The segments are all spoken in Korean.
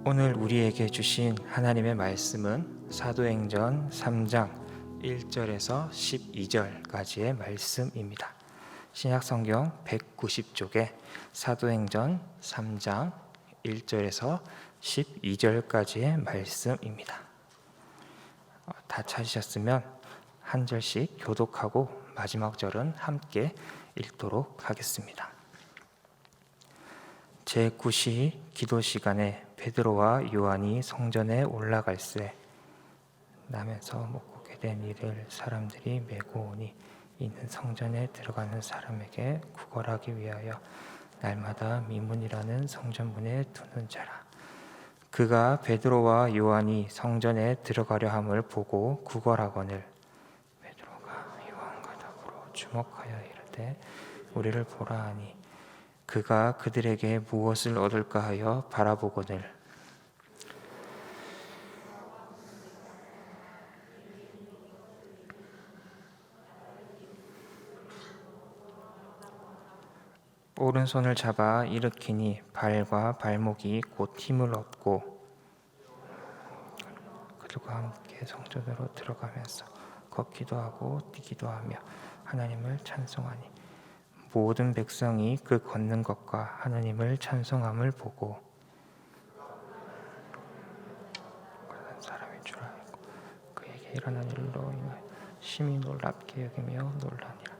오늘 우리에게 주신 하나님의 말씀은 사도행전 3장 1절에서 12절까지의 말씀입니다. 신약성경 190쪽에 사도행전 3장 1절에서 12절까지의 말씀입니다. 다 찾으셨으면 한 절씩 교독하고 마지막 절은 함께 읽도록 하겠습니다. 제9시 기도 시간에 베드로와 요한이 성전에 올라갈새 남에서 목고게 된 이를 사람들이 메고 오니 이는 성전에 들어가는 사람에게 구걸하기 위하여 날마다 미문이라는 성전문에 두는 자라. 그가 베드로와 요한이 성전에 들어가려 함을 보고 구걸하거늘 베드로가 요한과 더불어 주목하여 이르되 우리를 보라 하니 그가 그들에게 무엇을 얻을까 하여 바라보거늘 오른손을 잡아 일으키니 발과 발목이 곧 힘을 얻고 그들과 함께 성전으로 들어가면서 걷기도 하고 뛰기도 하며 하나님을 찬송하니 모든 백성이 그 걷는 것과 하나님을 찬송함을 보고 사람인 줄 알고 그에게 일어난 일로 인하여 심히 놀랍게 여기며 놀라니라.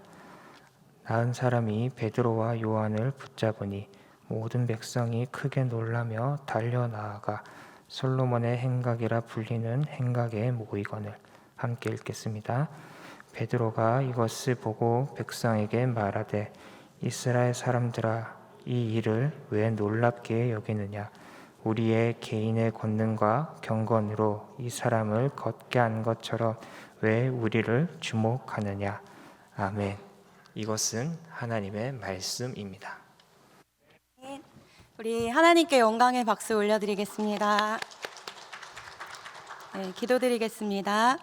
나은 사람이 베드로와 요한을 붙잡으니 모든 백성이 크게 놀라며 달려나아가 솔로몬의 행각이라 불리는 행각에 모이거늘. 함께 읽겠습니다. 베드로가 이것을 보고 백성에게 말하되 이스라엘 사람들아 이 일을 왜 놀랍게 여기느냐. 우리의 개인의 권능과 경건으로 이 사람을 걷게 한 것처럼 왜 우리를 주목하느냐. 아멘. 이것은 하나님의 말씀입니다. 우리 하나님께 영광의 박수 올려드리겠습니다. 기도드리겠습니다.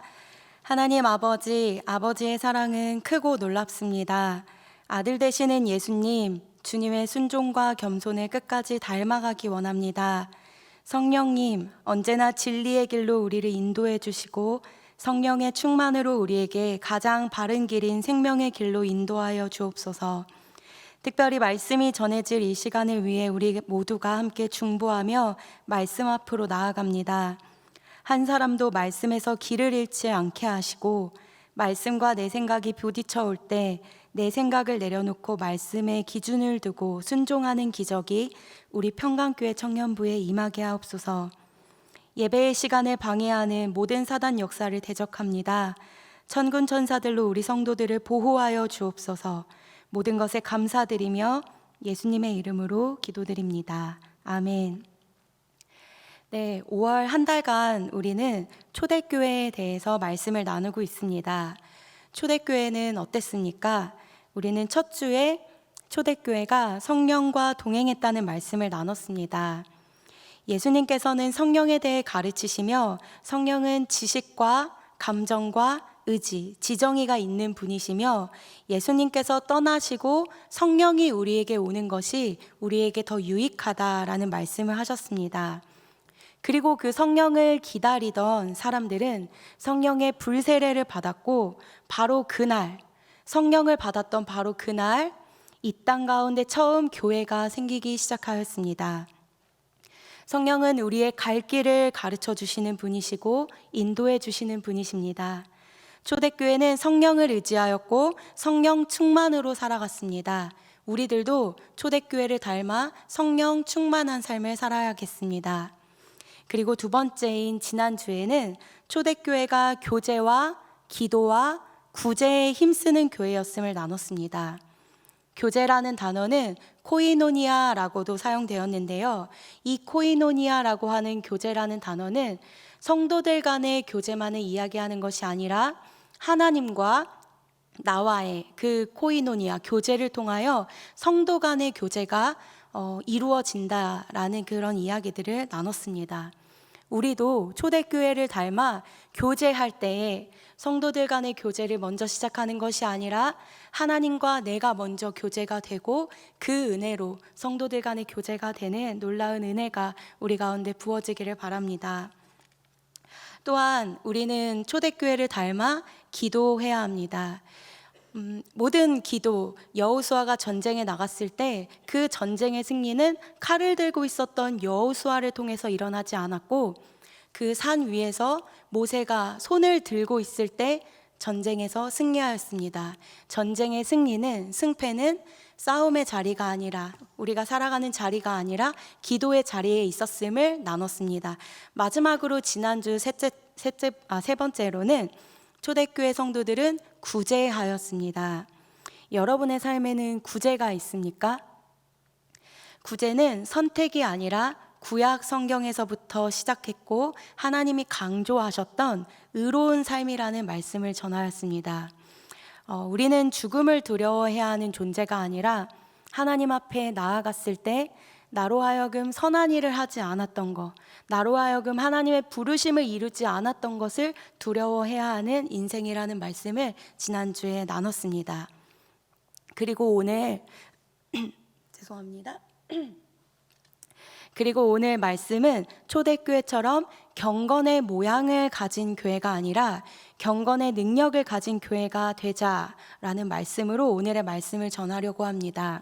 하나님 아버지, 아버지의 사랑은 크고 놀랍습니다. 아들 되시는 예수님, 주님의 순종과 겸손을 끝까지 닮아가기 원합니다. 성령님, 언제나 진리의 길로 우리를 인도해 주시고 성령의 충만으로 우리에게 가장 바른 길인 생명의 길로 인도하여 주옵소서. 특별히 말씀이 전해질 이 시간을 위해 우리 모두가 함께 중보하며 말씀 앞으로 나아갑니다. 한 사람도 말씀에서 길을 잃지 않게 하시고 말씀과 내 생각이 부딪혀 올 때 내 생각을 내려놓고 말씀에 기준을 두고 순종하는 기적이 우리 평강교회 청년부에 임하게 하옵소서. 예배의 시간을 방해하는 모든 사단 역사를 대적합니다. 천군 천사들로 우리 성도들을 보호하여 주옵소서. 모든 것에 감사드리며 예수님의 이름으로 기도드립니다. 아멘. 네, 5월 한 달간 우리는 초대교회에 대해서 말씀을 나누고 있습니다. 초대교회는 어땠습니까? 우리는 첫 주에 초대교회가 성령과 동행했다는 말씀을 나눴습니다. 예수님께서는 성령에 대해 가르치시며 성령은 지식과 감정과 의지, 지정의가 있는 분이시며 예수님께서 떠나시고 성령이 우리에게 오는 것이 우리에게 더 유익하다라는 말씀을 하셨습니다. 그리고 그 성령을 기다리던 사람들은 성령의 불세례를 받았고 바로 그날, 성령을 받았던 바로 그날 이 땅 가운데 처음 교회가 생기기 시작하였습니다. 성령은 우리의 갈 길을 가르쳐 주시는 분이시고 인도해 주시는 분이십니다. 초대교회는 성령을 의지하였고 성령 충만으로 살아갔습니다. 우리들도 초대교회를 닮아 성령 충만한 삶을 살아야겠습니다. 그리고 두 번째인 지난주에는 초대교회가 교제와 기도와 구제에 힘쓰는 교회였음을 나눴습니다. 교제라는 단어는 코이노니아라고도 사용되었는데요. 이 코이노니아라고 하는 교제라는 단어는 성도들 간의 교제만을 이야기하는 것이 아니라 하나님과 나와의 그 코이노니아, 교제를 통하여 성도 간의 교제가 이루어진다라는 그런 이야기들을 나눴습니다. 우리도 초대교회를 닮아 교제할 때에 성도들 간의 교제를 먼저 시작하는 것이 아니라 하나님과 내가 먼저 교제가 되고 그 은혜로 성도들 간의 교제가 되는 놀라운 은혜가 우리 가운데 부어지기를 바랍니다. 또한 우리는 초대교회를 닮아 기도해야 합니다. 모든 기도, 여호수아가 전쟁에 나갔을 때 그 전쟁의 승리는 칼을 들고 있었던 여호수아를 통해서 일어나지 않았고 그 산 위에서 모세가 손을 들고 있을 때 전쟁에서 승리하였습니다. 전쟁의 승패는 싸움의 자리가 아니라 우리가 살아가는 자리가 아니라 기도의 자리에 있었음을 나눴습니다. 마지막으로 지난주 세 번째로는 초대교회 성도들은 구제하였습니다. 여러분의 삶에는 구제가 있습니까? 구제는 선택이 아니라 구약 성경에서부터 시작했고 하나님이 강조하셨던 의로운 삶이라는 말씀을 전하였습니다. 우리는 죽음을 두려워해야 하는 존재가 아니라 하나님 앞에 나아갔을 때 나로 하여금 선한 일을 하지 않았던 것, 나로 하여금 하나님의 부르심을 이루지 않았던 것을 두려워해야 하는 인생이라는 말씀을 지난주에 나눴습니다. 그리고 오늘 죄송합니다. 그리고 오늘 말씀은 초대교회처럼 경건의 모양을 가진 교회가 아니라 경건의 능력을 가진 교회가 되자라는 말씀으로 오늘의 말씀을 전하려고 합니다.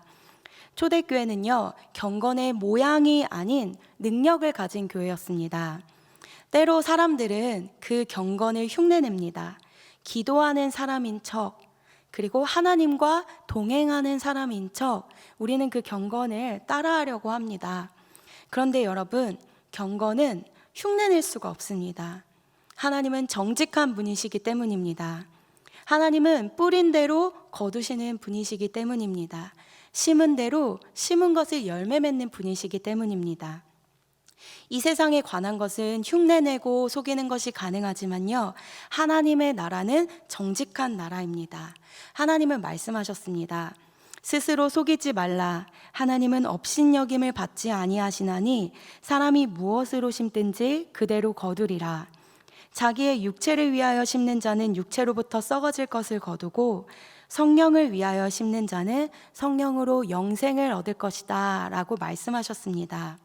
초대교회는요, 경건의 모양이 아닌 능력을 가진 교회였습니다. 때로 사람들은 그 경건을 흉내냅니다. 기도하는 사람인 척, 그리고 하나님과 동행하는 사람인 척, 우리는 그 경건을 따라하려고 합니다. 그런데 여러분, 경건은 흉내낼 수가 없습니다. 하나님은 정직한 분이시기 때문입니다. 하나님은 뿌린 대로 거두시는 분이시기 때문입니다. 심은 대로 심은 것을 열매 맺는 분이시기 때문입니다. 이 세상에 관한 것은 흉내내고 속이는 것이 가능하지만요, 하나님의 나라는 정직한 나라입니다. 하나님은 말씀하셨습니다. 스스로 속이지 말라. 하나님은 업신여김을 받지 아니하시나니 사람이 무엇으로 심든지 그대로 거두리라. 자기의 육체를 위하여 심는 자는 육체로부터 썩어질 것을 거두고 성령을 위하여 심는 자는 성령으로 영생을 얻을 것이다 라고 말씀하셨습니다.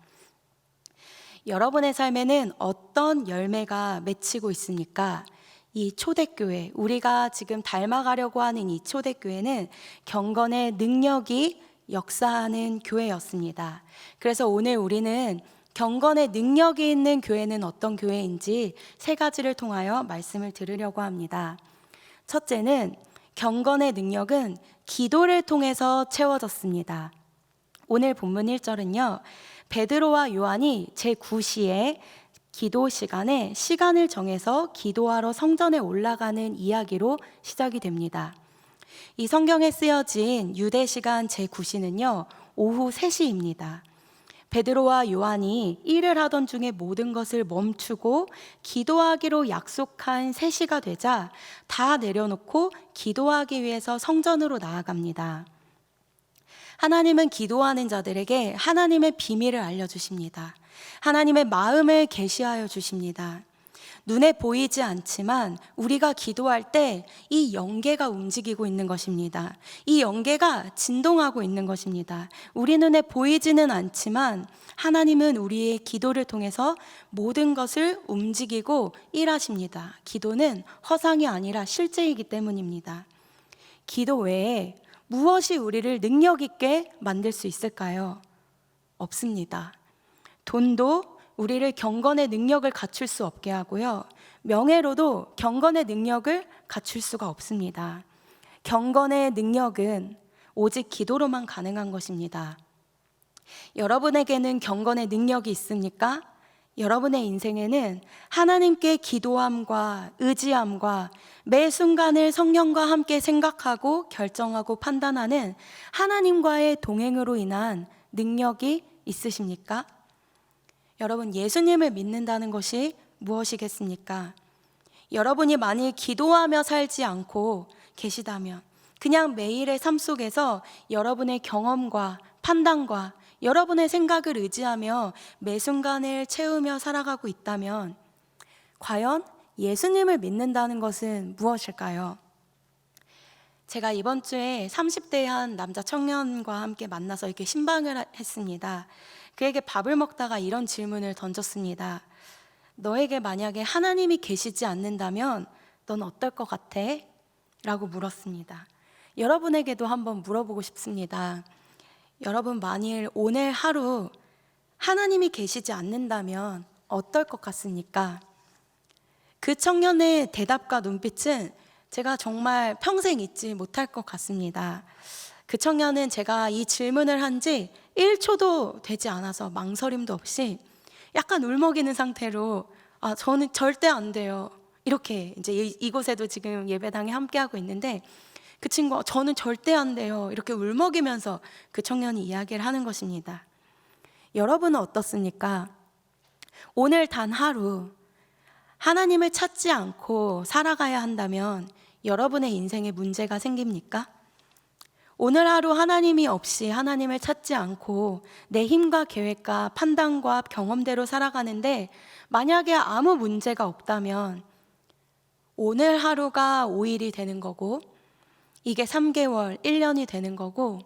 여러분의 삶에는 어떤 열매가 맺히고 있습니까? 이 초대교회, 우리가 지금 닮아가려고 하는 이 초대교회는 경건의 능력이 역사하는 교회였습니다. 그래서 오늘 우리는 경건의 능력이 있는 교회는 어떤 교회인지 세 가지를 통하여 말씀을 들으려고 합니다. 첫째는 경건의 능력은 기도를 통해서 채워졌습니다. 오늘 본문 1절은요, 베드로와 요한이 제9시에 기도 시간에 시간을 정해서 기도하러 성전에 올라가는 이야기로 시작이 됩니다. 이 성경에 쓰여진 유대 시간 제9시는요, 오후 3시입니다. 베드로와 요한이 일을 하던 중에 모든 것을 멈추고 기도하기로 약속한 3시가 되자 다 내려놓고 기도하기 위해서 성전으로 나아갑니다. 하나님은 기도하는 자들에게 하나님의 비밀을 알려주십니다. 하나님의 마음을 계시하여 주십니다. 눈에 보이지 않지만 우리가 기도할 때 이 영계가 움직이고 있는 것입니다. 이 영계가 진동하고 있는 것입니다. 우리 눈에 보이지는 않지만 하나님은 우리의 기도를 통해서 모든 것을 움직이고 일하십니다. 기도는 허상이 아니라 실제이기 때문입니다. 기도 외에 무엇이 우리를 능력 있게 만들 수 있을까요? 없습니다. 돈도 우리를 경건의 능력을 갖출 수 없게 하고요, 명예로도 경건의 능력을 갖출 수가 없습니다. 경건의 능력은 오직 기도로만 가능한 것입니다. 여러분에게는 경건의 능력이 있습니까? 여러분의 인생에는 하나님께 기도함과 의지함과 매 순간을 성령과 함께 생각하고 결정하고 판단하는 하나님과의 동행으로 인한 능력이 있으십니까? 여러분, 예수님을 믿는다는 것이 무엇이겠습니까? 여러분이 만일 기도하며 살지 않고 계시다면 그냥 매일의 삶 속에서 여러분의 경험과 판단과 여러분의 생각을 의지하며 매 순간을 채우며 살아가고 있다면 과연 예수님을 믿는다는 것은 무엇일까요? 제가 이번 주에 30대의 한 남자 청년과 함께 만나서 이렇게 신방을 했습니다. 그에게 밥을 먹다가 이런 질문을 던졌습니다. 너에게 만약에 하나님이 계시지 않는다면 넌 어떨 것 같아? 라고 물었습니다. 여러분에게도 한번 물어보고 싶습니다. 여러분, 만일 오늘 하루 하나님이 계시지 않는다면 어떨 것 같습니까? 그 청년의 대답과 눈빛은 제가 정말 평생 잊지 못할 것 같습니다. 그 청년은 제가 이 질문을 한 지 1초도 되지 않아서 망설임도 없이 약간 울먹이는 상태로 저는 절대 안 돼요. 이렇게 이제 이곳에도 지금 예배당에 함께하고 있는데 그 친구가 저는 절대 안 돼요. 이렇게 울먹이면서 그 청년이 이야기를 하는 것입니다. 여러분은 어떻습니까? 오늘 단 하루 하나님을 찾지 않고 살아가야 한다면 여러분의 인생에 문제가 생깁니까? 오늘 하루 하나님이 없이 하나님을 찾지 않고 내 힘과 계획과 판단과 경험대로 살아가는데 만약에 아무 문제가 없다면 오늘 하루가 5일이 되는 거고 이게 3개월, 1년이 되는 거고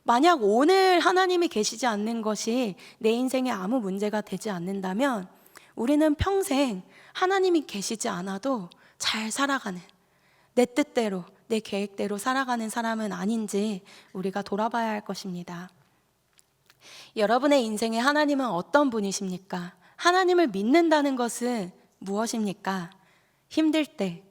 만약 오늘 하나님이 계시지 않는 것이 내 인생에 아무 문제가 되지 않는다면 우리는 평생 하나님이 계시지 않아도 잘 살아가는 내 뜻대로 내 계획대로 살아가는 사람은 아닌지 우리가 돌아봐야 할 것입니다. 여러분의 인생에 하나님은 어떤 분이십니까? 하나님을 믿는다는 것은 무엇입니까? 힘들 때,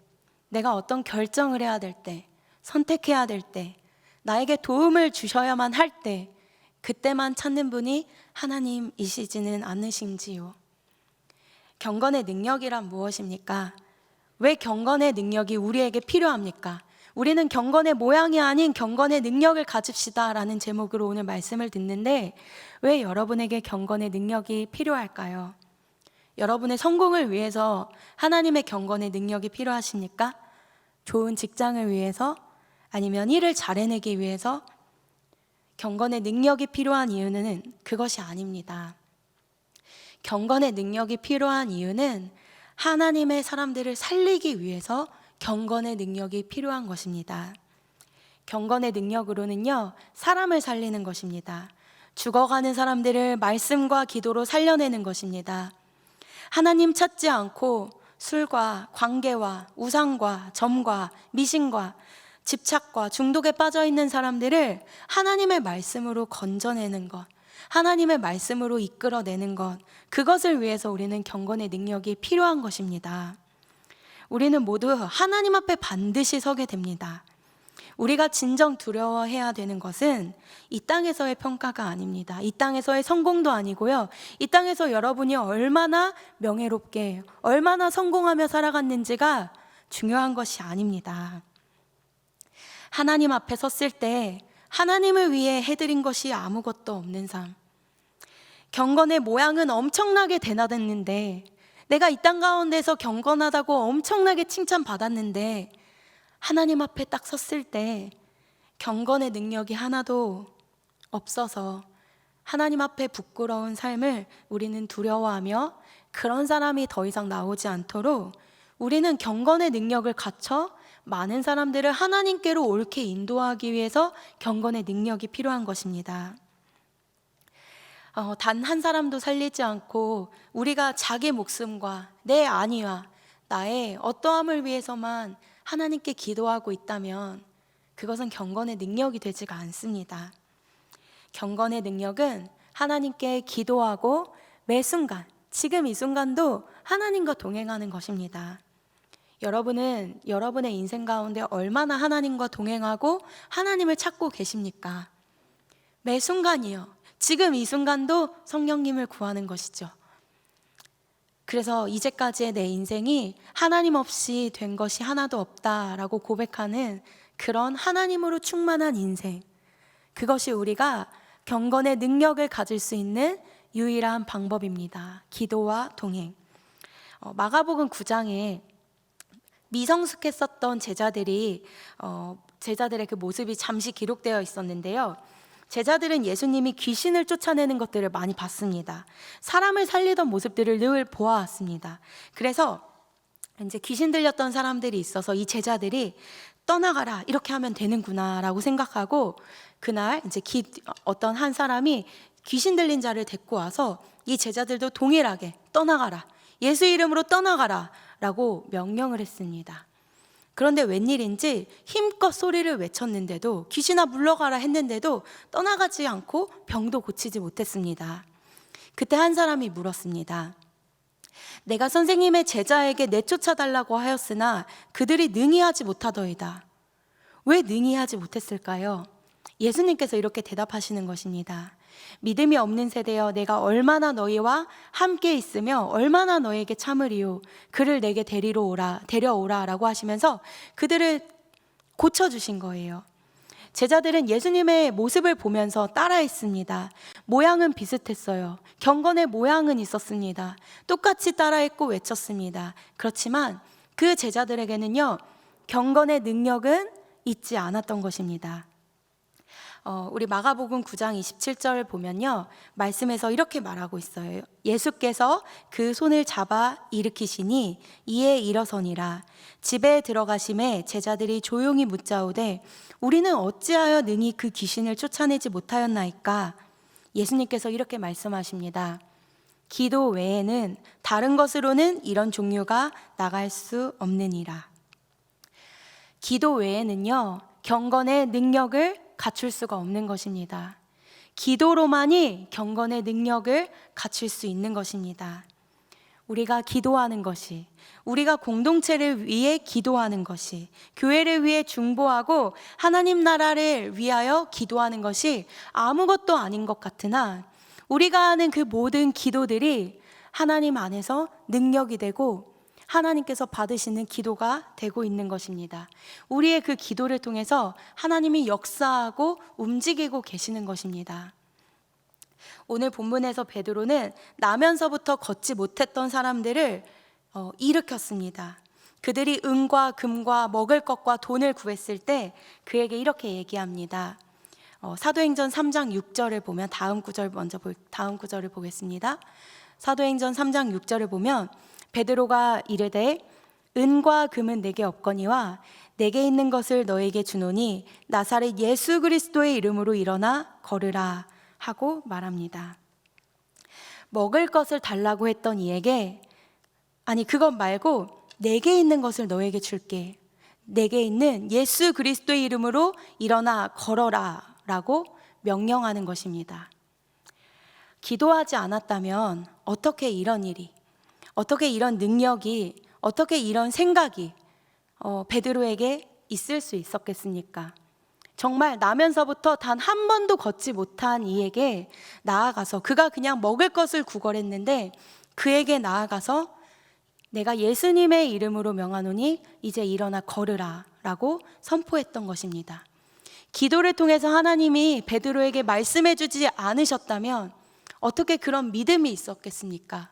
내가 어떤 결정을 해야 될 때, 선택해야 될 때, 나에게 도움을 주셔야만 할 때, 그때만 찾는 분이 하나님이시지는 않으신지요? 경건의 능력이란 무엇입니까? 왜 경건의 능력이 우리에게 필요합니까? 우리는 경건의 모양이 아닌 경건의 능력을 가집시다 라는 제목으로 오늘 말씀을 듣는데 왜 여러분에게 경건의 능력이 필요할까요? 여러분의 성공을 위해서 하나님의 경건의 능력이 필요하십니까? 좋은 직장을 위해서? 아니면 일을 잘 해내기 위해서? 경건의 능력이 필요한 이유는 그것이 아닙니다. 경건의 능력이 필요한 이유는 하나님의 사람들을 살리기 위해서 경건의 능력이 필요한 것입니다. 경건의 능력으로는요, 사람을 살리는 것입니다. 죽어가는 사람들을 말씀과 기도로 살려내는 것입니다. 하나님 찾지 않고 술과 관계와 우상과 점과 미신과 집착과 중독에 빠져 있는 사람들을 하나님의 말씀으로 건져내는 것, 하나님의 말씀으로 이끌어내는 것, 그것을 위해서 우리는 경건의 능력이 필요한 것입니다. 우리는 모두 하나님 앞에 반드시 서게 됩니다. 우리가 진정 두려워해야 되는 것은 이 땅에서의 평가가 아닙니다. 이 땅에서의 성공도 아니고요. 이 땅에서 여러분이 얼마나 명예롭게, 얼마나 성공하며 살아갔는지가 중요한 것이 아닙니다. 하나님 앞에 섰을 때 하나님을 위해 해드린 것이 아무것도 없는 삶. 경건의 모양은 엄청나게 대낮았는데 내가 이 땅 가운데서 경건하다고 엄청나게 칭찬받았는데 하나님 앞에 딱 섰을 때 경건의 능력이 하나도 없어서 하나님 앞에 부끄러운 삶을 우리는 두려워하며 그런 사람이 더 이상 나오지 않도록 우리는 경건의 능력을 갖춰 많은 사람들을 하나님께로 옳게 인도하기 위해서 경건의 능력이 필요한 것입니다. 단 한 사람도 살리지 않고 우리가 자기 목숨과 내 안위와 나의 어떠함을 위해서만 하나님께 기도하고 있다면 그것은 경건의 능력이 되지가 않습니다. 경건의 능력은 하나님께 기도하고 매 순간, 지금 이 순간도 하나님과 동행하는 것입니다. 여러분은 여러분의 인생 가운데 얼마나 하나님과 동행하고 하나님을 찾고 계십니까? 매 순간이요. 지금 이 순간도 성령님을 구하는 것이죠. 그래서 이제까지의 내 인생이 하나님 없이 된 것이 하나도 없다라고 고백하는 그런 하나님으로 충만한 인생, 그것이 우리가 경건의 능력을 가질 수 있는 유일한 방법입니다. 기도와 동행. 마가복음 9장에 미성숙했었던 제자들의 그 모습이 잠시 기록되어 있었는데요. 제자들은 예수님이 귀신을 쫓아내는 것들을 많이 봤습니다. 사람을 살리던 모습들을 늘 보아왔습니다. 그래서 이제 귀신 들렸던 사람들이 있어서 이 제자들이 떠나가라 이렇게 하면 되는구나라고 생각하고, 그날 이제 어떤 한 사람이 귀신 들린 자를 데리고 와서 이 제자들도 동일하게 떠나가라, 예수 이름으로 떠나가라 라고 명령을 했습니다. 그런데 웬일인지 힘껏 소리를 외쳤는데도, 귀신아 물러가라 했는데도 떠나가지 않고 병도 고치지 못했습니다. 그때 한 사람이 물었습니다. 내가 선생님의 제자에게 내쫓아달라고 하였으나 그들이 능히 하지 못하더이다. 왜 능히 하지 못했을까요? 예수님께서 이렇게 대답하시는 것입니다. 믿음이 없는 세대여, 내가 얼마나 너희와 함께 있으며 얼마나 너희에게 참으리요. 그를 내게 데려오라 라고 하시면서 그들을 고쳐주신 거예요. 제자들은 예수님의 모습을 보면서 따라했습니다. 모양은 비슷했어요. 경건의 모양은 있었습니다. 똑같이 따라했고 외쳤습니다. 그렇지만 그 제자들에게는요, 경건의 능력은 있지 않았던 것입니다. 우리 마가복음 9장 27절 보면요, 말씀에서 이렇게 말하고 있어요. 예수께서 그 손을 잡아 일으키시니 이에 일어서니라. 집에 들어가심에 제자들이 조용히 묻자오되 우리는 어찌하여 능히 그 귀신을 쫓아내지 못하였나이까? 예수님께서 이렇게 말씀하십니다. 기도 외에는 다른 것으로는 이런 종류가 나갈 수 없느니라. 기도 외에는요, 경건의 능력을 갖출 수가 없는 것입니다. 기도로만이 경건의 능력을 갖출 수 있는 것입니다. 우리가 기도하는 것이, 우리가 공동체를 위해 기도하는 것이, 교회를 위해 중보하고 하나님 나라를 위하여 기도하는 것이 아무것도 아닌 것 같으나, 우리가 하는 그 모든 기도들이 하나님 안에서 능력이 되고 하나님께서 받으시는 기도가 되고 있는 것입니다. 우리의 그 기도를 통해서 하나님이 역사하고 움직이고 계시는 것입니다. 오늘 본문에서 베드로는 나면서부터 걷지 못했던 사람들을 일으켰습니다. 그들이 은과 금과 먹을 것과 돈을 구했을 때 그에게 이렇게 얘기합니다. 사도행전 3장 6절을 보면 다음 구절을 보겠습니다. 사도행전 3장 6절을 보면 베드로가 이르되 은과 금은 내게 없거니와 내게 있는 것을 너에게 주노니 나사렛 예수 그리스도의 이름으로 일어나 걸으라 하고 말합니다. 먹을 것을 달라고 했던 이에게, 아니 그것 말고 내게 있는 것을 너에게 줄게, 내게 있는 예수 그리스도의 이름으로 일어나 걸어라 라고 명령하는 것입니다. 기도하지 않았다면 어떻게 이런 일이, 어떻게 이런 능력이, 어떻게 이런 생각이 베드로에게 있을 수 있었겠습니까? 정말 나면서부터 단 한 번도 걷지 못한 이에게 나아가서, 그가 그냥 먹을 것을 구걸했는데 그에게 나아가서 내가 예수님의 이름으로 명하노니 이제 일어나 걸으라 라고 선포했던 것입니다. 기도를 통해서 하나님이 베드로에게 말씀해 주지 않으셨다면 어떻게 그런 믿음이 있었겠습니까?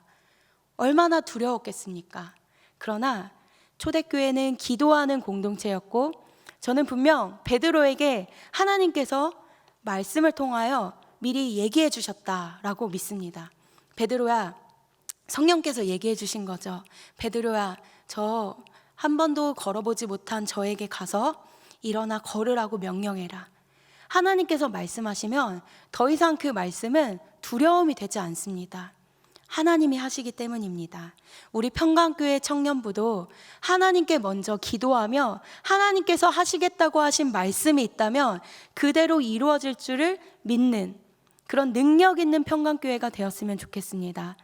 얼마나 두려웠겠습니까? 그러나 초대교회는 기도하는 공동체였고, 저는 분명 베드로에게 하나님께서 말씀을 통하여 미리 얘기해 주셨다라고 믿습니다. 베드로야, 성령께서 얘기해 주신 거죠. 베드로야, 저 한 번도 걸어보지 못한 저에게 가서 일어나 걸으라고 명령해라. 하나님께서 말씀하시면 더 이상 그 말씀은 두려움이 되지 않습니다. 하나님이 하시기 때문입니다. 우리 평강교회 청년부도 하나님께 먼저 기도하며 하나님께서 하시겠다고 하신 말씀이 있다면 그대로 이루어질 줄을 믿는 그런 능력 있는 평강교회가 되었으면 좋겠습니다.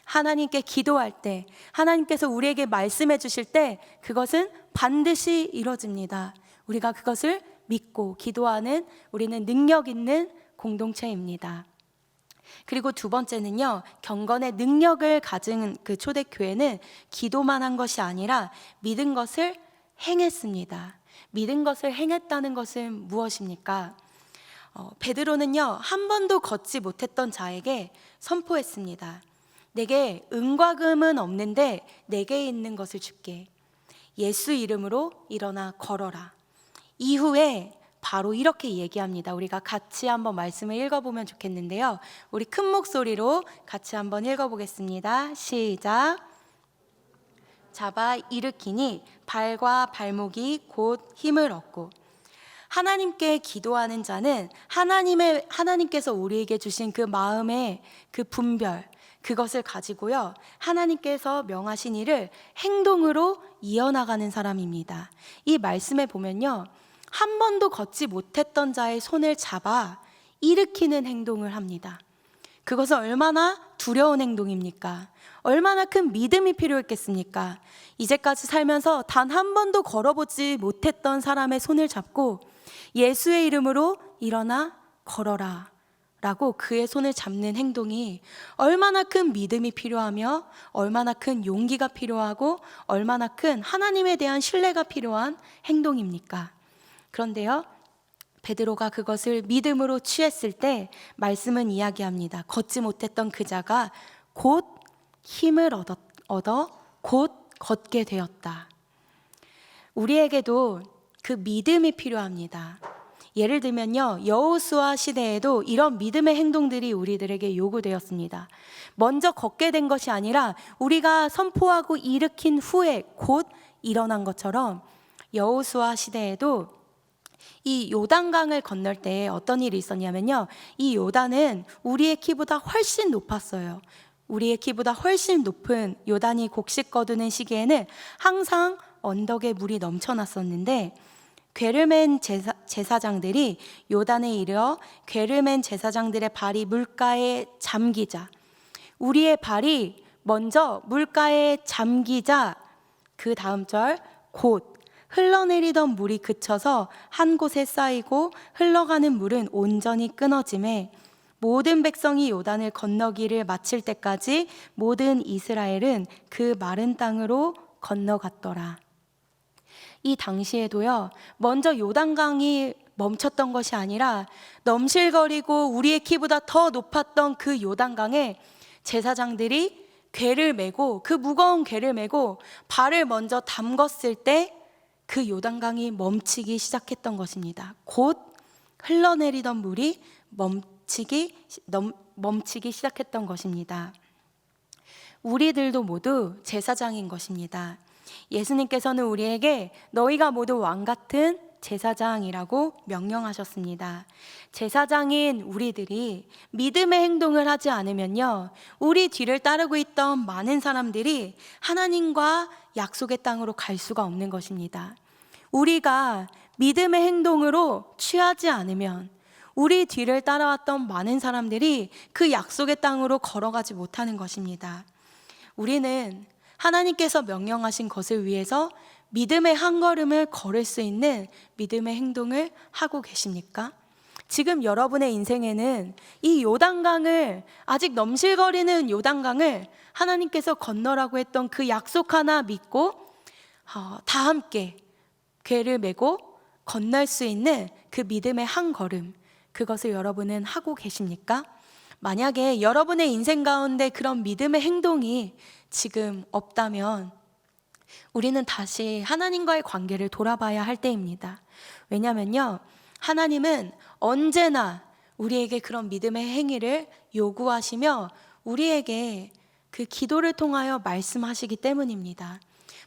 하나님께 기도할 때, 하나님께서 우리에게 말씀해 주실 때 그것은 반드시 이루어집니다. 우리가 그것을 믿고 기도하는, 우리는 능력 있는 공동체입니다. 그리고 두 번째는요, 경건의 능력을 가진 그 초대교회는 기도만 한 것이 아니라 믿은 것을 행했습니다. 믿은 것을 행했다는 것은 무엇입니까? 베드로는요, 한 번도 걷지 못했던 자에게 선포했습니다. 내게 은과 금은 없는데 내게 있는 것을 줄게. 예수 이름으로 일어나 걸어라. 이후에 바로 이렇게 얘기합니다. 우리가 같이 한번 말씀을 읽어보면 좋겠는데요. 우리 큰 목소리로 같이 한번 읽어보겠습니다. 시작. 잡아 일으키니 발과 발목이 곧 힘을 얻고. 하나님께 기도하는 자는 하나님께서 우리에게 주신 그 마음의 그 분별, 그것을 가지고요, 하나님께서 명하신 일을 행동으로 이어나가는 사람입니다. 이 말씀에 보면요, 한 번도 걷지 못했던 자의 손을 잡아 일으키는 행동을 합니다. 그것은 얼마나 두려운 행동입니까? 얼마나 큰 믿음이 필요했겠습니까? 이제까지 살면서 단 한 번도 걸어보지 못했던 사람의 손을 잡고 예수의 이름으로 일어나 걸어라 라고 그의 손을 잡는 행동이 얼마나 큰 믿음이 필요하며 얼마나 큰 용기가 필요하고 얼마나 큰 하나님에 대한 신뢰가 필요한 행동입니까? 그런데요, 베드로가 그것을 믿음으로 취했을 때 말씀은 이야기합니다. 걷지 못했던 그 자가 곧 힘을 얻어 곧 걷게 되었다. 우리에게도 그 믿음이 필요합니다. 예를 들면요, 여호수아 시대에도 이런 믿음의 행동들이 우리들에게 요구되었습니다. 먼저 걷게 된 것이 아니라 우리가 선포하고 일으킨 후에 곧 일어난 것처럼 여호수아 시대에도 이 요단강을 건널 때 어떤 일이 있었냐면요, 이 요단은 우리의 키보다 훨씬 높았어요. 우리의 키보다 훨씬 높은 요단이 곡식 거두는 시기에는 항상 언덕에 물이 넘쳐났었는데, 궤를 맨 제사장들이 요단에 이르러 궤를 맨 제사장들의 발이 물가에 잠기자, 우리의 발이 먼저 물가에 잠기자 그 다음 절 곧 흘러내리던 물이 그쳐서 한 곳에 쌓이고 흘러가는 물은 온전히 끊어지매 모든 백성이 요단을 건너기를 마칠 때까지 모든 이스라엘은 그 마른 땅으로 건너갔더라. 이 당시에도요, 먼저 요단강이 멈췄던 것이 아니라 넘실거리고 우리의 키보다 더 높았던 그 요단강에 제사장들이 궤를 메고, 그 무거운 궤를 메고 발을 먼저 담궜을 때 그 요단강이 멈추기 시작했던 것입니다. 곧 흘러내리던 물이 멈추기 시작했던 것입니다. 우리들도 모두 제사장인 것입니다. 예수님께서는 우리에게 너희가 모두 왕같은 제사장이라고 명령하셨습니다. 제사장인 우리들이 믿음의 행동을 하지 않으면요, 우리 뒤를 따르고 있던 많은 사람들이 하나님과 약속의 땅으로 갈 수가 없는 것입니다. 우리가 믿음의 행동으로 취하지 않으면 우리 뒤를 따라왔던 많은 사람들이 그 약속의 땅으로 걸어가지 못하는 것입니다. 우리는 하나님께서 명령하신 것을 위해서 믿음의 한 걸음을 걸을 수 있는 믿음의 행동을 하고 계십니까? 지금 여러분의 인생에는 이 요단강을, 아직 넘실거리는 요단강을 하나님께서 건너라고 했던 그 약속 하나 믿고 다 함께 궤를 메고 건널 수 있는 그 믿음의 한 걸음, 그것을 여러분은 하고 계십니까? 만약에 여러분의 인생 가운데 그런 믿음의 행동이 지금 없다면 우리는 다시 하나님과의 관계를 돌아봐야 할 때입니다. 왜냐면요, 하나님은 언제나 우리에게 그런 믿음의 행위를 요구하시며 우리에게 그 기도를 통하여 말씀하시기 때문입니다.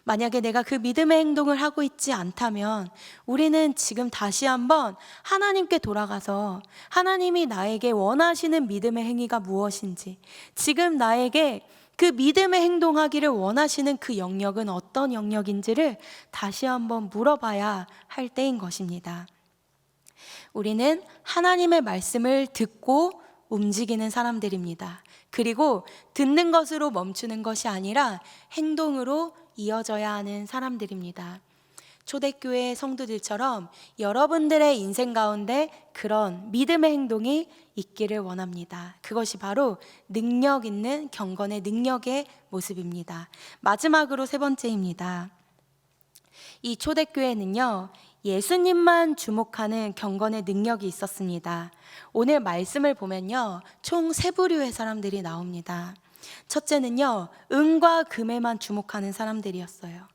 만약에 내가 그 믿음의 행동을 하고 있지 않다면 우리는 지금 다시 한번 하나님께 돌아가서 하나님이 나에게 원하시는 믿음의 행위가 무엇인지, 지금 나에게 그 믿음의 행동하기를 원하시는 그 영역은 어떤 영역인지를 다시 한번 물어봐야 할 때인 것입니다. 우리는 하나님의 말씀을 듣고 움직이는 사람들입니다. 그리고 듣는 것으로 멈추는 것이 아니라 행동으로 이어져야 하는 사람들입니다. 초대교회 성도들처럼 여러분들의 인생 가운데 그런 믿음의 행동이 있기를 원합니다. 그것이 바로 능력 있는 경건의 능력의 모습입니다. 마지막으로 세 번째입니다. 이 초대교회는요, 예수님만 주목하는 경건의 능력이 있었습니다. 오늘 말씀을 보면요, 총 세 부류의 사람들이 나옵니다. 첫째는요, 은과 금에만 주목하는 사람들이었어요.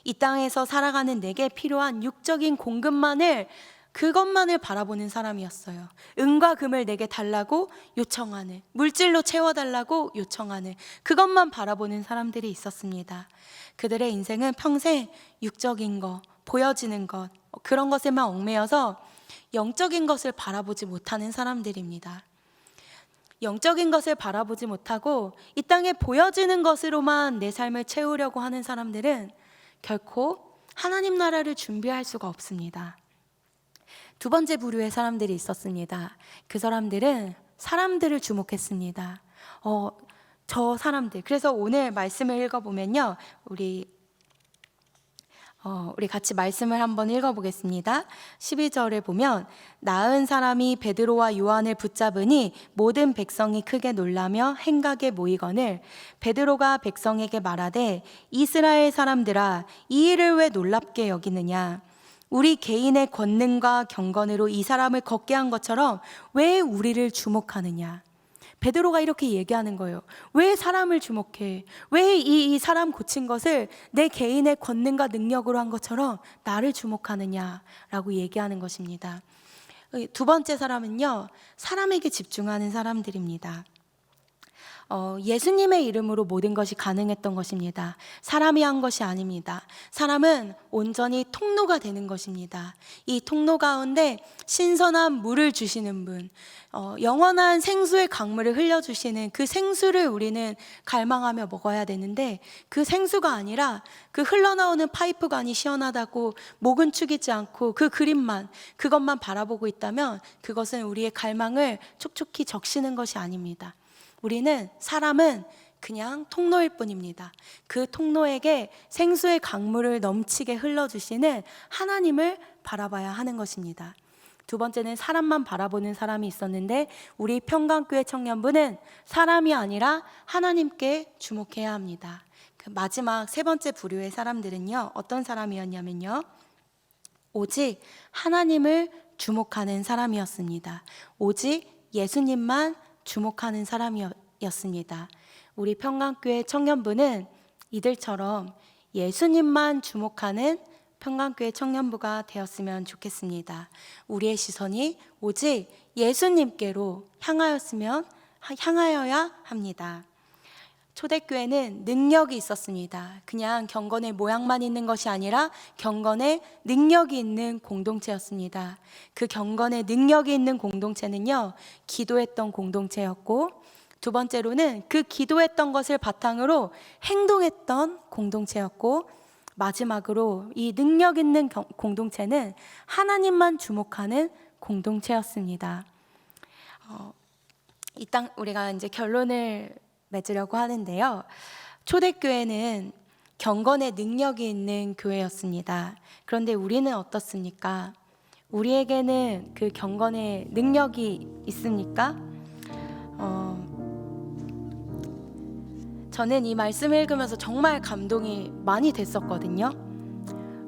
이 땅에서 살아가는 내게 필요한 육적인 공급만을 그것만을 바라보는 사람이었어요. 은과 금을 내게 달라고 요청하는, 물질로 채워달라고 요청하는, 그것만 바라보는 사람들이 있었습니다. 그들의 인생은 평생 육적인 것, 보여지는 것, 그런 것에만 얽매여서 영적인 것을 바라보지 못하는 사람들입니다. 영적인 것을 바라보지 못하고 이 땅에 보여지는 것으로만 내 삶을 채우려고 하는 사람들은 결코 하나님 나라를 준비할 수가 없습니다. 두 번째 부류의 사람들이 있었습니다. 그 사람들은 사람들을 주목했습니다. 저 사람들. 그래서 오늘 말씀을 읽어보면요, 우리 같이 말씀을 한번 읽어보겠습니다. 12절에 보면 나은 사람이 베드로와 요한을 붙잡으니 모든 백성이 크게 놀라며 행각에 모이거늘 베드로가 백성에게 말하되 이스라엘 사람들아 이 일을 왜 놀랍게 여기느냐 우리 개인의 권능과 경건으로 이 사람을 걷게 한 것처럼 왜 우리를 주목하느냐. 베드로가 이렇게 얘기하는 거예요. 왜 사람을 주목해? 왜 이 사람 고친 것을 내 개인의 권능과 능력으로 한 것처럼 나를 주목하느냐라고 얘기하는 것입니다. 두 번째 사람은요, 사람에게 집중하는 사람들입니다. 예수님의 이름으로 모든 것이 가능했던 것입니다. 사람이 한 것이 아닙니다. 사람은 온전히 통로가 되는 것입니다. 이 통로 가운데 신선한 물을 주시는 분, 영원한 생수의 강물을 흘려주시는 그 생수를 우리는 갈망하며 먹어야 되는데 그 생수가 아니라 그 흘러나오는 파이프관이 시원하다고 목은 축이지 않고 그 그림만, 그것만 바라보고 있다면 그것은 우리의 갈망을 촉촉히 적시는 것이 아닙니다. 우리는 사람은 그냥 통로일 뿐입니다. 그 통로에게 생수의 강물을 넘치게 흘러주시는 하나님을 바라봐야 하는 것입니다. 두 번째는 사람만 바라보는 사람이 있었는데 우리 평강교회 청년부는 사람이 아니라 하나님께 주목해야 합니다. 그 마지막 세 번째 부류의 사람들은요, 어떤 사람이었냐면요, 오직 하나님을 주목하는 사람이었습니다. 오직 예수님만 주목하는 사람이었습니다. 우리 평강교회 청년부는 이들처럼 예수님만 주목하는 평강교회 청년부가 되었으면 좋겠습니다. 우리의 시선이 오직 예수님께로 향하여야 합니다. 초대교회는 능력이 있었습니다. 그냥 경건의 모양만 있는 것이 아니라 경건의 능력이 있는 공동체였습니다. 그 경건의 능력이 있는 공동체는요, 기도했던 공동체였고, 두 번째로는 그 기도했던 것을 바탕으로 행동했던 공동체였고, 마지막으로 이 능력 있는 공동체는 하나님만 주목하는 공동체였습니다. 우리가 이제 결론을 맺으려고 하는데요. 초대교회는 경건의 능력이 있는 교회였습니다. 그런데 우리는 어떻습니까? 우리에게는 그 경건의 능력이 있습니까? 저는 이 말씀을 읽으면서 정말 감동이 많이 됐었거든요.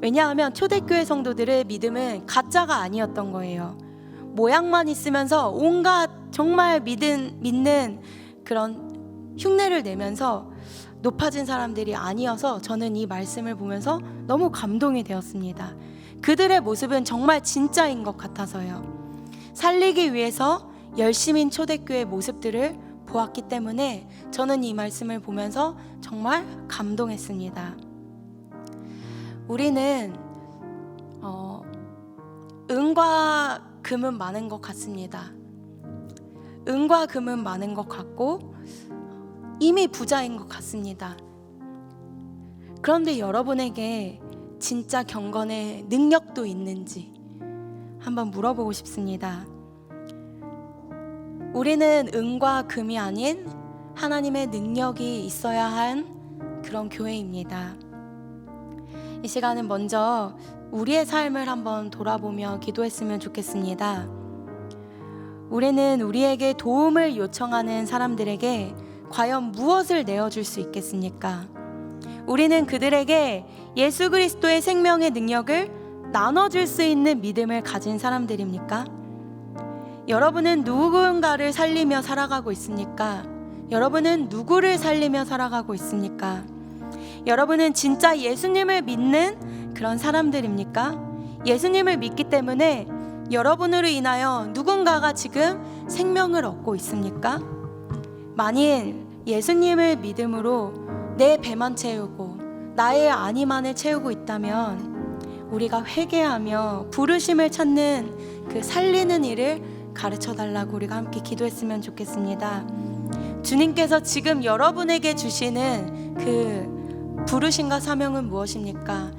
왜냐하면 초대교회 성도들의 믿음은 가짜가 아니었던 거예요. 모양만 있으면서 온갖 정말 믿는 그런 흉내를 내면서 높아진 사람들이 아니어서 저는 이 말씀을 보면서 너무 감동이 되었습니다. 그들의 모습은 정말 진짜인 것 같아서요. 살리기 위해서 열심인 초대교회 모습들을 보았기 때문에 저는 이 말씀을 보면서 정말 감동했습니다. 우리는 은과 금은 많은 것 같습니다. 은과 금은 많은 것 같고 이미 부자인 것 같습니다. 그런데 여러분에게 진짜 경건의 능력도 있는지 한번 물어보고 싶습니다. 우리는 은과 금이 아닌 하나님의 능력이 있어야 한 그런 교회입니다. 이 시간은 먼저 우리의 삶을 한번 돌아보며 기도했으면 좋겠습니다. 우리는 우리에게 도움을 요청하는 사람들에게 과연 무엇을 내어줄 수 있겠습니까? 우리는 그들에게 예수 그리스도의 생명의 능력을 나눠줄 수 있는 믿음을 가진 사람들입니까? 여러분은 누군가를 살리며 살아가고 있습니까? 여러분은 누구를 살리며 살아가고 있습니까? 여러분은 진짜 예수님을 믿는 그런 사람들입니까? 예수님을 믿기 때문에 여러분으로 인하여 누군가가 지금 생명을 얻고 있습니까? 만일 예수님을 믿음으로 내 배만 채우고 나의 안위만을 채우고 있다면 우리가 회개하며 부르심을 찾는 그 살리는 일을 가르쳐 달라고 우리가 함께 기도했으면 좋겠습니다. 주님께서 지금 여러분에게 주시는 그 부르심과 사명은 무엇입니까?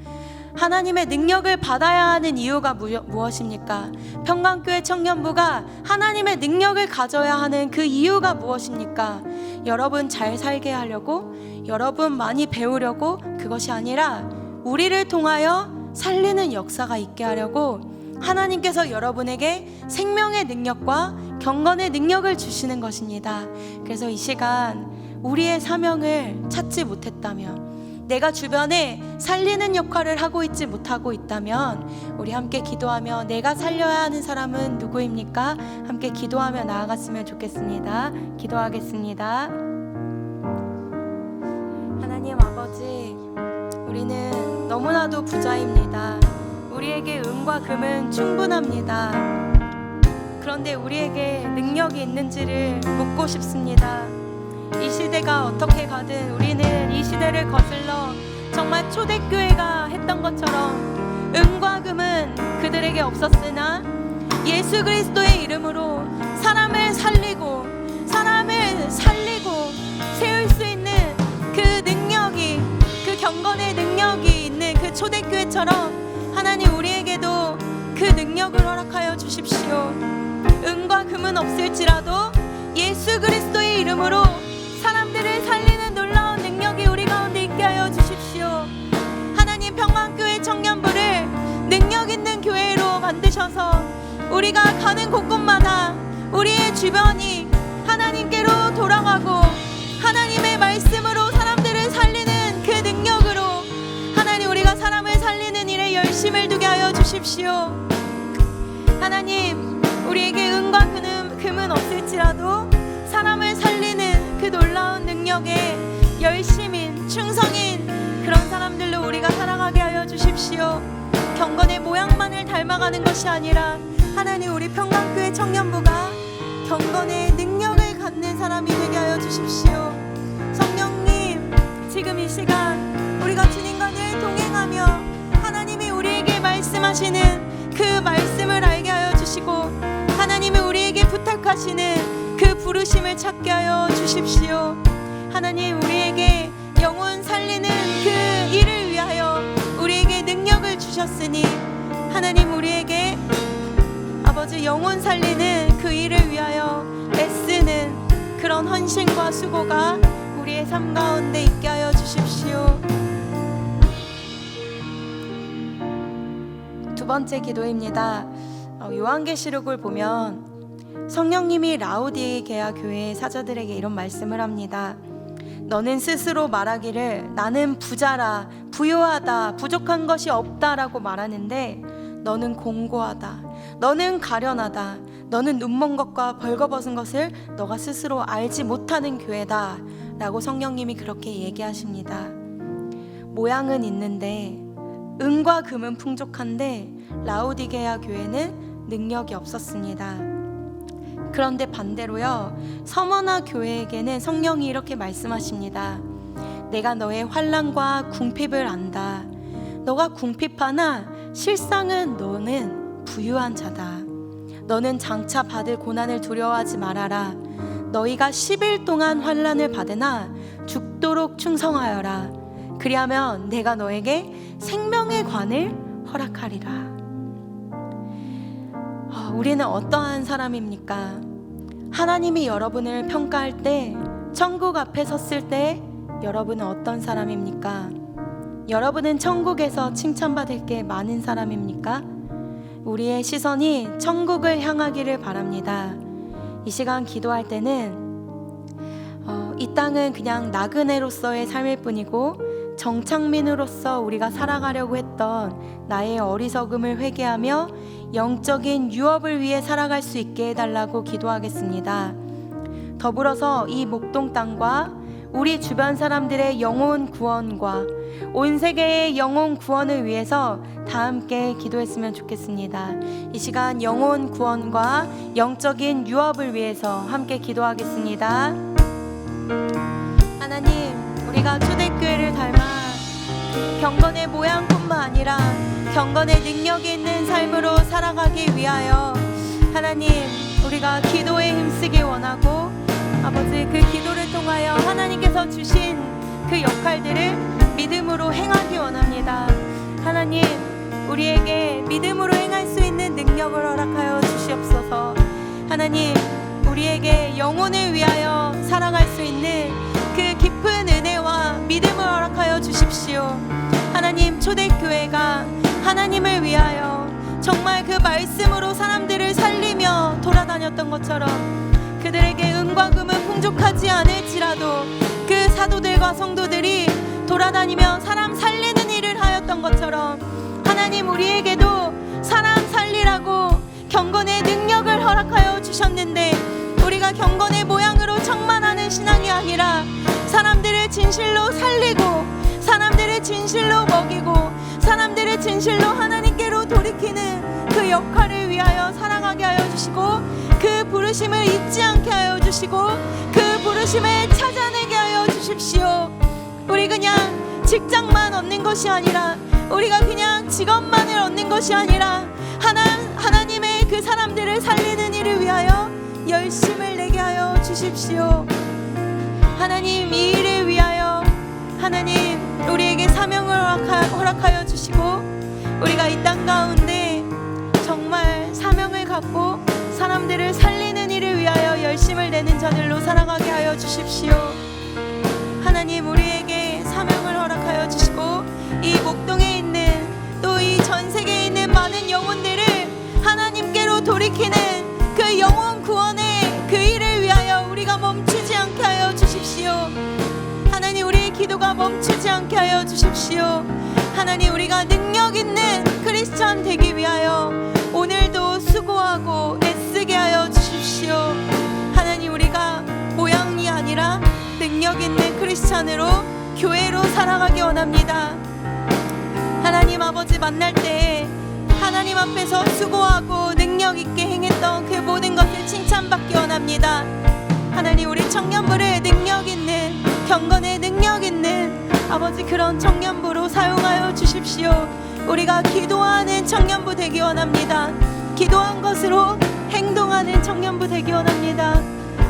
하나님의 능력을 받아야 하는 이유가 무엇입니까? 평강교회 청년부가 하나님의 능력을 가져야 하는 그 이유가 무엇입니까? 여러분 잘 살게 하려고, 여러분 많이 배우려고, 그것이 아니라 우리를 통하여 살리는 역사가 있게 하려고 하나님께서 여러분에게 생명의 능력과 경건의 능력을 주시는 것입니다. 그래서 이 시간 우리의 사명을 찾지 못했다면, 내가 주변에 살리는 역할을 하고 있지 못하고 있다면 우리 함께 기도하며 내가 살려야 하는 사람은 누구입니까? 함께 기도하며 나아갔으면 좋겠습니다. 기도하겠습니다. 하나님 아버지, 우리는 너무나도 부자입니다. 우리에게 은과 금은 충분합니다. 그런데 우리에게 능력이 있는지를 묻고 싶습니다. 이 시대가 어떻게 가든 우리는 이 시대를 거슬러 정말 초대교회가 했던 것처럼 은과 금은 그들에게 없었으나 예수 그리스도의 이름으로 사람을 살리고 세울 수 있는 그 능력이, 그 경건의 능력이 있는 그 초대교회처럼 하나님 우리에게도 그 능력을 허락하여 주십시오. 은과 금은 없을지라도 예수 그리스도의 이름으로 사람들을 살리는 놀라운 능력이 우리 가운데 있게 하여 주십시오. 하나님 평강교회 청년부를 능력 있는 교회로 만드셔서 우리가 가는 곳곳마다 우리의 주변이 하나님께로 돌아가고 하나님의 말씀으로 사람들을 살리는 그 능력으로 하나님 우리가 사람을 살리는 일에 열심을 두게 하여 주십시오. 하나님 우리에게 은과 금은 없을지라도 사람을 살리는 그 놀라운 능력에 열심인 충성인 그런 사람들로 우리가 살아가게 하여 주십시오. 경건의 모양만을 닮아가는 것이 아니라 하나님 우리 평강교회 청년부가 경건의 능력을 갖는 사람이 되게 하여 주십시오. 성령님 지금 이 시간 우리가 주님과 늘 동행하며 하나님이 우리에게 말씀하시는 그 말씀을 알게 하여 주시고 하나님이 우리에게 부탁하시는 그 부르심을 찾게 하여 주십시오. 하나님 우리에게 영혼 살리는 그 일을 위하여 우리에게 능력을 주셨으니 하나님 우리에게 아버지 영혼 살리는 그 일을 위하여 애쓰는 그런 헌신과 수고가 우리의 삶 가운데 있게 하여 주십시오. 두 번째 기도입니다. 요한계시록을 보면 성령님이 라오디게아 교회의 사자들에게 이런 말씀을 합니다. 너는 스스로 말하기를 나는 부자라, 부유하다, 부족한 것이 없다라고 말하는데 너는 공고하다, 너는 가련하다, 너는 눈먼 것과 벌거벗은 것을 너가 스스로 알지 못하는 교회다 라고 성령님이 그렇게 얘기하십니다. 모양은 있는데 은과 금은 풍족한데 라오디게아 교회는 능력이 없었습니다. 그런데 반대로요, 서머나 교회에게는 성령이 이렇게 말씀하십니다. 내가 너의 환난과 궁핍을 안다. 너가 궁핍하나 실상은 너는 부유한 자다. 너는 장차 받을 고난을 두려워하지 말아라. 너희가 10일 동안 환난을 받으나 죽도록 충성하여라. 그리하면 내가 너에게 생명의 관을 허락하리라. 우리는 어떠한 사람입니까? 하나님이 여러분을 평가할 때, 천국 앞에 섰을 때 여러분은 어떤 사람입니까? 여러분은 천국에서 칭찬받을 게 많은 사람입니까? 우리의 시선이 천국을 향하기를 바랍니다. 이 시간 기도할 때는 이 땅은 그냥 나그네로서의 삶일 뿐이고 정착민으로서 우리가 살아가려고 했던 나의 어리석음을 회개하며 영적인 유업을 위해 살아갈 수 있게 해달라고 기도하겠습니다. 더불어서 이 목동 땅과 우리 주변 사람들의 영혼 구원과 온 세계의 영혼 구원을 위해서 다 함께 기도했으면 좋겠습니다. 이 시간 영혼 구원과 영적인 유업을 위해서 함께 기도하겠습니다. 하나님, 우리가 초대교회를 닮아 경건의 모양뿐만 아니라 경건의 능력이 있는 삶으로 살아가기 위하여 하나님, 우리가 기도에 힘쓰기 원하고 아버지, 그 기도를 통하여 하나님께서 주신 그 역할들을 믿음으로 행하기 원합니다. 하나님, 우리에게 믿음으로 행할 수 있는 능력을 허락하여 주시옵소서. 하나님, 우리에게 영혼을 위하여 살아갈 수 있는 그 깊은 은혜와 믿음을 허락하여 주십시오. 하나님, 초대교회가 하나님을 위하여 정말 그 말씀으로 사람들을 살리며 돌아다녔던 것처럼 그들에게 은과 금은 풍족하지 않을지라도 그 사도들과 성도들이 돌아다니며 사람 살리는 일을 하였던 것처럼 하나님, 우리에게도 사람 살리라고 경건의 능력을 허락하여 주셨는데 우리가 경건의 모양으로 청만하는 신앙이 아니라 사람들을 진실로 살리고 사람들을 진실로 먹이고 사람들을 진실로 하나님께로 돌이키는 그 역할을 위하여 살아가게 하여 주시고 그 부르심을 잊지 않게 하여 주시고 그 부르심을 찾아내게 하여 주십시오. 우리 그냥 직장만 얻는 것이 아니라 우리가 그냥 직업만을 얻는 것이 아니라 하나님의 그 사람들을 살리는 일을 위하여 열심을 내게 하여 주십시오. 하나님, 이 일을 위하여 하나님, 우리에게 사명을 허락하여 주시고 우리가 이 땅 가운데 정말 사명을 갖고 사람들을 살리는 일을 위하여 열심을 내는 자들로 살아가게 하여 주십시오. 하나님, 우리에게 사명을 허락하여 주시고 이 목동에 있는 또 이 전 세계에 있는 많은 영혼들을 하나님께로 돌이키는 그 영혼 구원의 그 일을 위하여 우리가 멈추지 않게 하여 주십시오. 하나님, 우리의 기도가 멈추지 않게 하여 주십시오. 하나님, 우리가 능력 있는 크리스찬 되기 위하여 오늘도 수고하고 애쓰게 하여 주십시오. 하나님, 우리가 모양이 아니라 능력 있는 크리스찬으로 교회로 살아가기 원합니다. 하나님 아버지, 만날 때 하나님 앞에서 수고하고 능력 있게 행했던 그 모든 것을 칭찬받기 원합니다. 하나님, 우리 청년부를 능력 있는 경건의 능력 있는 아버지 그런 청년부로 사용하여 주십시오. 우리가 기도하는 청년부 되기 원합니다. 기도한 것으로 행동하는 청년부 되기 원합니다.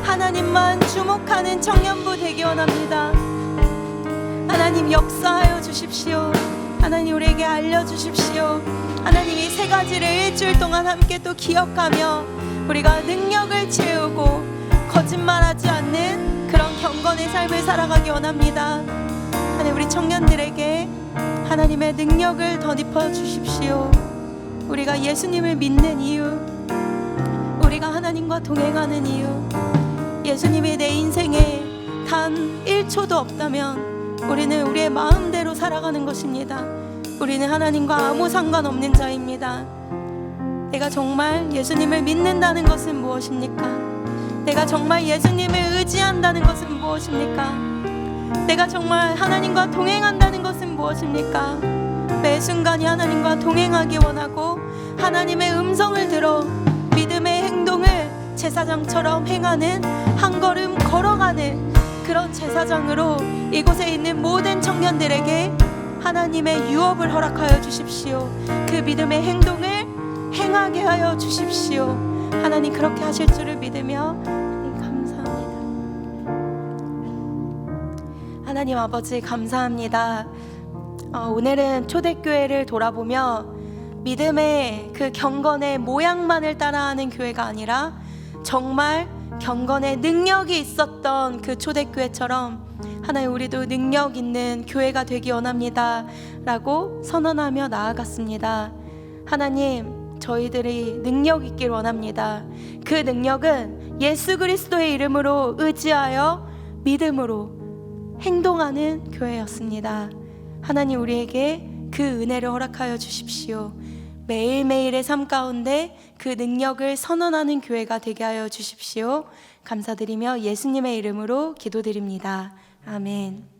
하나님만 주목하는 청년부 되기 원합니다. 하나님, 역사하여 주십시오. 하나님, 우리에게 알려주십시오. 하나님, 이 세 가지를 일주일 동안 함께 또 기억하며 우리가 능력을 채우고 거짓말하지 않는 그런 경건의 삶을 살아가기 원합니다. 하나님, 우리 청년들에게 하나님의 능력을 덧입어 주십시오. 우리가 예수님을 믿는 이유, 우리가 하나님과 동행하는 이유, 예수님이 내 인생에 단 1초도 없다면 우리는 우리의 마음대로 살아가는 것입니다. 우리는 하나님과 아무 상관없는 자입니다. 내가 정말 예수님을 믿는다는 것은 무엇입니까? 내가 정말 예수님을 의지한다는 것은 무엇입니까? 내가 정말 하나님과 동행한다는 것은 무엇입니까? 매 순간이 하나님과 동행하기 원하고 하나님의 음성을 들어 믿음의 행동을 제사장처럼 행하는, 한 걸음 걸어가는 그런 제사장으로 이곳에 있는 모든 청년들에게 하나님의 유업을 허락하여 주십시오. 그 믿음의 행동을 행하게 하여 주십시오. 하나님, 그렇게 하실 줄을 믿으며 감사합니다. 하나님 아버지, 감사합니다. 오늘은 초대교회를 돌아보며 믿음의 그 경건의 모양만을 따라하는 교회가 아니라 정말 경건의 능력이 있었던 그 초대교회처럼 하나님, 우리도 능력 있는 교회가 되기 원합니다 라고 선언하며 나아갔습니다. 하나님, 저희들이 능력 있길 원합니다. 그 능력은 예수 그리스도의 이름으로 의지하여 믿음으로 행동하는 교회였습니다. 하나님, 우리에게 그 은혜를 허락하여 주십시오. 매일매일의 삶 가운데 그 능력을 선언하는 교회가 되게 하여 주십시오. 감사드리며 예수님의 이름으로 기도드립니다. 아멘.